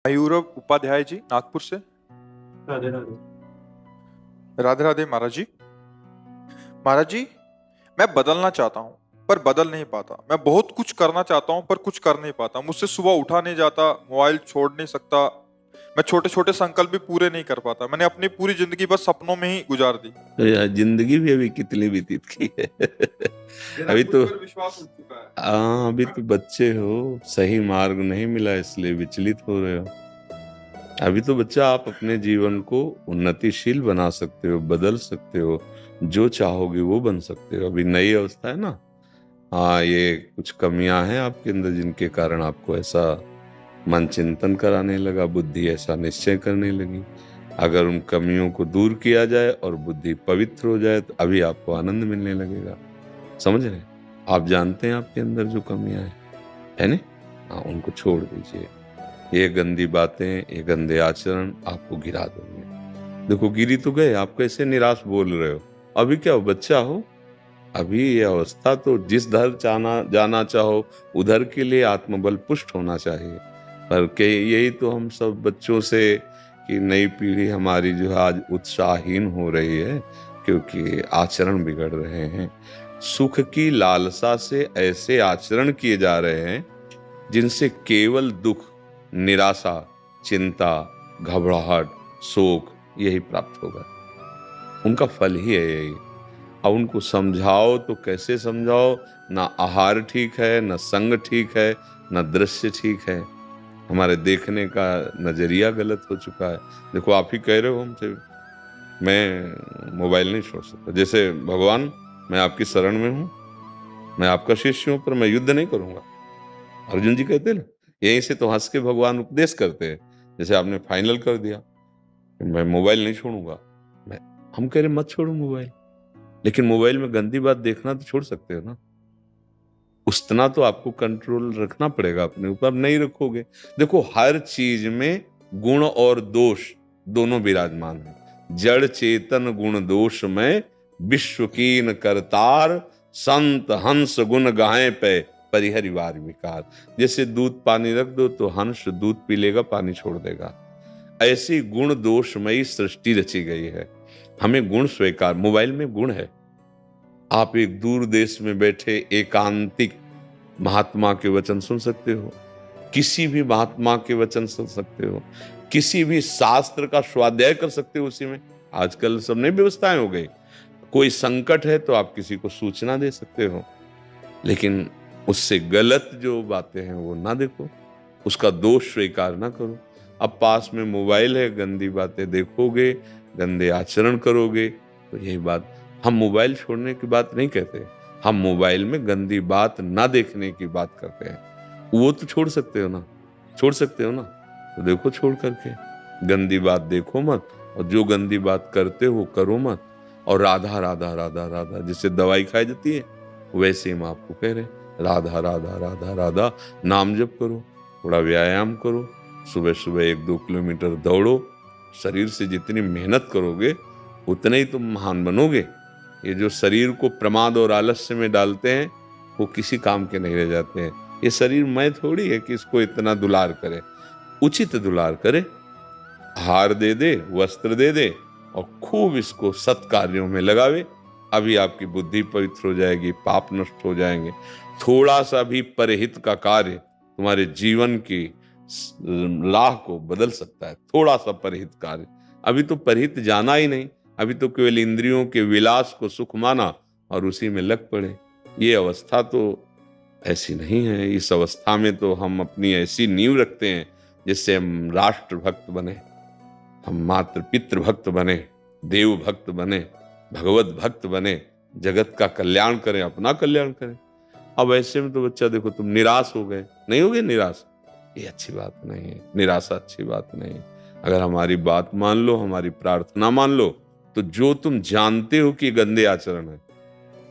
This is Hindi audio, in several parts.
मयूरव उपाध्याय जी नागपुर से। राधे राधे। राधे राधे महाराज जी। महाराज जी, मैं बदलना चाहता हूँ पर बदल नहीं पाता। मैं बहुत कुछ करना चाहता हूँ पर कुछ कर नहीं पाता। मुझसे सुबह उठा नहीं जाता, मोबाइल छोड़ नहीं सकता। मैं छोटे छोटे संकल्प भी पूरे नहीं कर पाता। मैंने अपनी पूरी जिंदगी बस सपनों में ही गुजार दी। तो यार जिंदगी भी अभी कितनी व्यतीत की है। मेरा अभी खुद तो पर विश्वास उठ चुका है। अभी तो बच्चे हो, सही मार्ग नहीं मिला इसलिए विचलित हो रहे हो। अभी तो बच्चा, आप अपने जीवन को उन्नतिशील बना सकते हो, बदल सकते हो, जो चाहोगे वो बन सकते हो। अभी नई अवस्था है ना। हाँ, ये कुछ कमियां हैं आपके अंदर जिनके कारण आपको ऐसा मन चिंतन कराने लगा, बुद्धि ऐसा निश्चय करने लगी। अगर उन कमियों को दूर किया जाए और बुद्धि पवित्र हो जाए तो अभी आपको आनंद मिलने लगेगा। समझ रहे हैं? आप जानते हैं आपके अंदर जो कमियां हैं, है ना? हाँ, उनको छोड़ दीजिए। ये गंदी बातें, ये गंदे आचरण आपको गिरा देंगे। देखो, गिरी तो गए, आप कैसे निराश बोल रहे हो? अभी क्या हो, बच्चा हो? अभी ये अवस्था तो जिस दर जाना चाहो उधर के लिए आत्मबल पुष्ट होना चाहिए। पर के यही तो हम सब बच्चों से कि नई पीढ़ी हमारी जो है आज उत्साहहीन हो रही है, क्योंकि आचरण बिगड़ रहे हैं। सुख की लालसा से ऐसे आचरण किए जा रहे हैं जिनसे केवल दुख, निराशा, चिंता, घबराहट, शोक यही प्राप्त होगा। उनका फल ही है यही। अब उनको समझाओ तो कैसे समझाओ? ना आहार ठीक है, ना संग ठीक है, ना दृश्य ठीक है। हमारे देखने का नजरिया गलत हो चुका है। देखो, आप ही कह रहे हो हमसे, मैं मोबाइल नहीं छोड़ सकता। जैसे भगवान, मैं आपकी शरण में हूं, मैं आपका शिष्य हूं, पर मैं युद्ध नहीं करूंगा। अर्जुन जी कहते ना, यहीं से तो हंस के भगवान उपदेश करते हैं। जैसे आपने फाइनल कर दिया कि मैं मोबाइल नहीं छोड़ूंगा, मैं हम कह रहे मत छोड़ो मोबाइल, लेकिन मोबाइल में गंदी बात देखना तो छोड़ सकते हो ना। उतना तो आपको कंट्रोल रखना पड़ेगा अपने ऊपर। अब नहीं रखोगे, देखो हर चीज में गुण और दोष दोनों विराजमान है। जड़ चेतन गुण दोष में विश्व कीन करतार, संत हंस गुण गाए पे परिहरिवार विकार। जैसे दूध पानी रख दो तो हंस दूध पी लेगा, पानी छोड़ देगा। ऐसी गुण दोषमयी सृष्टि रची गई है। हमें गुण स्वीकार, मोबाइल में गुण है। आप एक दूर देश में बैठे एकांतिक महात्मा के वचन सुन सकते हो, किसी भी महात्मा के वचन सुन सकते हो, किसी भी शास्त्र का स्वाध्याय कर सकते हो उसी में। आजकल सब नई व्यवस्थाएं हो गई। कोई संकट है तो आप किसी को सूचना दे सकते हो, लेकिन उससे गलत जो बातें हैं वो ना देखो, उसका दोष स्वीकार ना करो। अब पास में मोबाइल है, गंदी बातें देखोगे, गंदे आचरण करोगे, तो यही बात। हम मोबाइल छोड़ने की बात नहीं कहते, हम मोबाइल में गंदी बात ना देखने की बात करते हैं। वो तो छोड़ सकते हो ना, छोड़ सकते हो ना, तो देखो छोड़ करके। गंदी बात देखो मत, और जो गंदी बात करते हो करो मत। और राधा राधा राधा राधा जिससे दवाई खाई जाती है, वैसे हम आपको कह रहे हैं, राधा राधा राधा राधा नाम जप करो, थोड़ा व्यायाम करो, सुबह सुबह 1-2 किलोमीटर दौड़ो। शरीर से जितनी मेहनत करोगे उतने ही तुम महान बनोगे। ये जो शरीर को प्रमाद और आलस्य में डालते हैं वो किसी काम के नहीं रह जाते हैं। ये शरीर मैं थोड़ी है कि इसको इतना दुलार करे, उचित दुलार करे, हार दे दे, वस्त्र दे दे, और खूब इसको सत्कार्यों में लगावे। अभी आपकी बुद्धि पवित्र हो जाएगी, पाप नष्ट हो जाएंगे। थोड़ा सा भी परहित का कार्य तुम्हारे जीवन की राह को बदल सकता है। थोड़ा सा परहित कार्य। अभी तो परहित जाना ही नहीं, अभी तो केवल इंद्रियों के विलास को सुख माना और उसी में लग पड़े। ये अवस्था तो ऐसी नहीं है। इस अवस्था में तो हम अपनी ऐसी नींव रखते हैं जिससे हम राष्ट्र भक्त बने, हम मातृ पितृ भक्त बने, देव भक्त बने, भगवत भक्त बने, जगत का कल्याण करें, अपना कल्याण करें। अब ऐसे में तो बच्चा, देखो तुम निराश हो गए, नहीं हो गए निराश, ये अच्छी बात नहीं है। निराशा अच्छी बात नहीं है। अगर हमारी बात मान लो, हमारी प्रार्थना मान लो, तो जो तुम जानते हो कि गंदे आचरण है,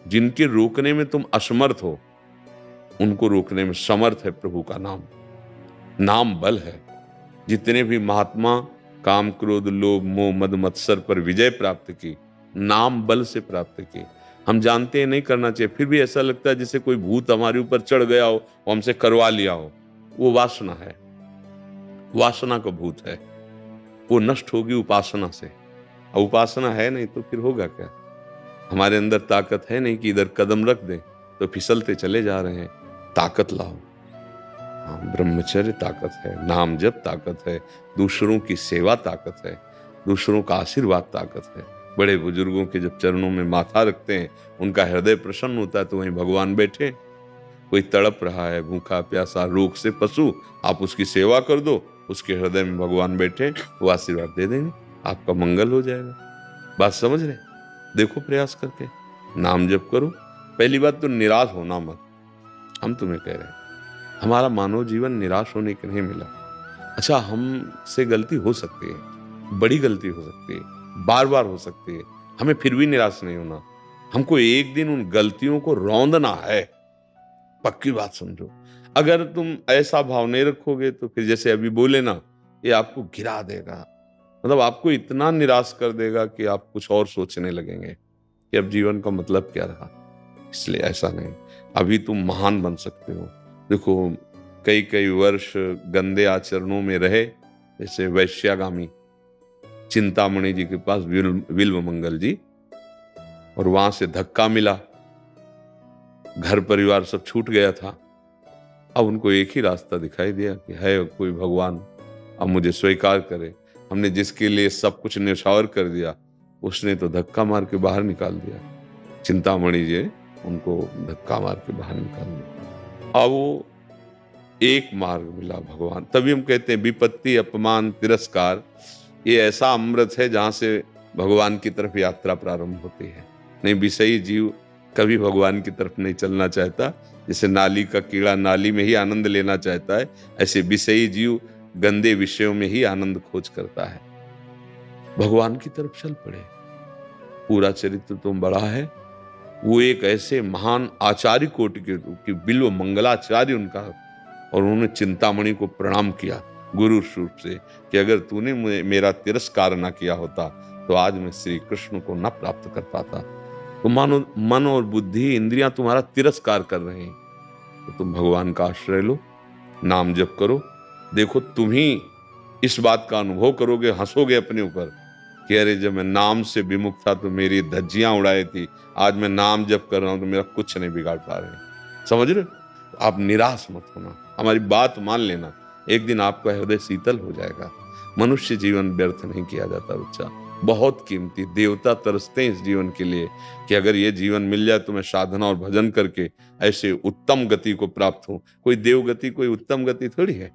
जिनके रोकने में तुम असमर्थ हो, उनको रोकने में समर्थ है प्रभु का नाम। नाम बल है। जितने भी महात्मा काम क्रोध लोभ मोह मद मत्सर पर विजय प्राप्त की, नाम बल से प्राप्त की। हम जानते हैं नहीं करना चाहिए, फिर भी ऐसा लगता है जैसे कोई भूत हमारे ऊपर चढ़ गया हो, हमसे करवा लिया हो। वो वासना है। वासना का भूत है, वो नष्ट होगी उपासना से। अब उपासना है नहीं तो फिर होगा क्या? हमारे अंदर ताकत है नहीं कि इधर कदम रख दें तो फिसलते चले जा रहे हैं। ताकत लाओ। हाँ, ब्रह्मचर्य ताकत है, नाम जप ताकत है, दूसरों की सेवा ताकत है, दूसरों का आशीर्वाद ताकत है। बड़े बुजुर्गों के जब चरणों में माथा रखते हैं, उनका हृदय प्रसन्न होता है, तो वहीं भगवान बैठे। कोई तड़प रहा है, भूखा प्यासा रोग से पशु, आप उसकी सेवा कर दो, उसके हृदय में भगवान बैठे, वो आशीर्वाद दे देंगे, आपका मंगल हो जाएगा। बात समझ रहे? देखो प्रयास करके नाम जप करो। पहली बात तो निराश होना मत। हम तुम्हें कह रहे हैं, हमारा मानव जीवन निराश होने के नहीं मिला। अच्छा, हमसे गलती हो सकती है, बड़ी गलती हो सकती है, बार बार हो सकती है, हमें फिर भी निराश नहीं होना। हमको एक दिन उन गलतियों को रौंदना है। पक्की बात समझो। अगर तुम ऐसा भाव नहीं रखोगे तो फिर जैसे अभी बोले ना, ये आपको गिरा देगा, मतलब आपको इतना निराश कर देगा कि आप कुछ और सोचने लगेंगे कि अब जीवन का मतलब क्या रहा। इसलिए ऐसा नहीं, अभी तुम महान बन सकते हो। देखो, कई कई वर्ष गंदे आचरणों में रहे, जैसे वैश्यागामी चिंतामणि जी के पास विल्व मंगल जी, और वहां से धक्का मिला, घर परिवार सब छूट गया था। अब उनको एक ही रास्ता दिखाई दिया कि है कोई भगवान, अब मुझे स्वीकार करे। हमने जिसके लिए सब कुछ न्यौछावर कर दिया, उसने तो धक्का मार के बाहर निकाल दिया। चिंतामणि जी उनको धक्का मार के बाहर निकाल दिया। अब वो एक मार्ग मिला भगवान। तभी हम कहते हैं विपत्ति, अपमान, तिरस्कार, ये ऐसा अमृत है जहां से भगवान की तरफ यात्रा प्रारंभ होती है। नहीं, विषयी जीव कभी भगवान की तरफ नहीं चलना चाहता। जैसे नाली का कीड़ा नाली में ही आनंद लेना चाहता है, ऐसे विषयी जीव गंदे विषयों में ही आनंद खोज करता है। भगवान की तरफ चल पड़े। पूरा चरित्र तो बड़ा है। वो एक ऐसे महान आचार्य कोटि के बिल्व मंगलाचार्य उनका, और उन्होंने चिंतामणि को प्रणाम किया गुरु रूप से कि अगर तूने मेरा तिरस्कार न किया होता तो आज मैं श्री कृष्ण को न प्राप्त कर पाता। तो मानो मन और बुद्धि, इंद्रियां तुम्हारा तिरस्कार कर रहे हैं, तो तुम भगवान का आश्रय लो, नाम जप करो। देखो, तुम ही इस बात का अनुभव करोगे, हंसोगे अपने ऊपर कि अरे जब मैं नाम से विमुख था तो मेरी धज्जियां उड़ाई थी, आज मैं नाम जप कर रहा हूं तो मेरा कुछ नहीं बिगाड़ पा रहे। समझ रहे? आप निराश मत होना, हमारी बात मान लेना, एक दिन आपका हृदय शीतल हो जाएगा। मनुष्य जीवन व्यर्थ नहीं किया जाता बच्चा, बहुत कीमती। देवता तरसते हैं इस जीवन के लिए कि अगर ये जीवन मिल जाए तो मैं साधना और भजन करके ऐसे उत्तम गति को प्राप्त हूं। कोई देव गति, कोई उत्तम गति थोड़ी है।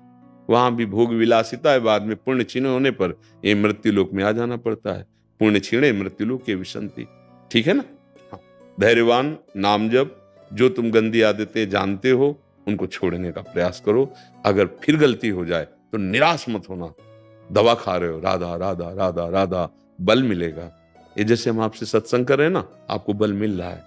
वहां भी भोग विलासिता है, बाद में पुण्य क्षीण होने पर ये मृत्यु लोक में आ जाना पड़ता है। पुण्य क्षीणे मृत्यु लोक के विशंति। ठीक है ना? हाँ। धैर्यवान, नाम जप, जो तुम गंदी आदतें जानते हो उनको छोड़ने का प्रयास करो। अगर फिर गलती हो जाए तो निराश मत होना। दवा खा रहे हो, राधा राधा राधा राधा, बल मिलेगा। ये जैसे हम आपसे सत्संग कर रहे हैं ना, आपको बल मिल रहा है।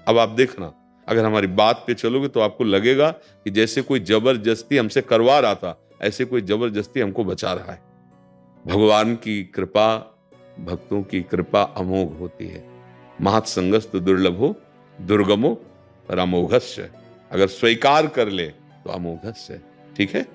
अब आप देखना, अगर हमारी बात पे चलोगे तो आपको लगेगा कि जैसे कोई जबरदस्ती हमसे करवा रहा था, ऐसे कोई जबरदस्ती हमको बचा रहा है। भगवान की कृपा, भक्तों की कृपा अमोघ होती है। महत्संगस्तु दुर्लभो दुर्गमो पर अमोघस्य। अगर स्वीकार कर ले तो अमोघस्य। ठीक है?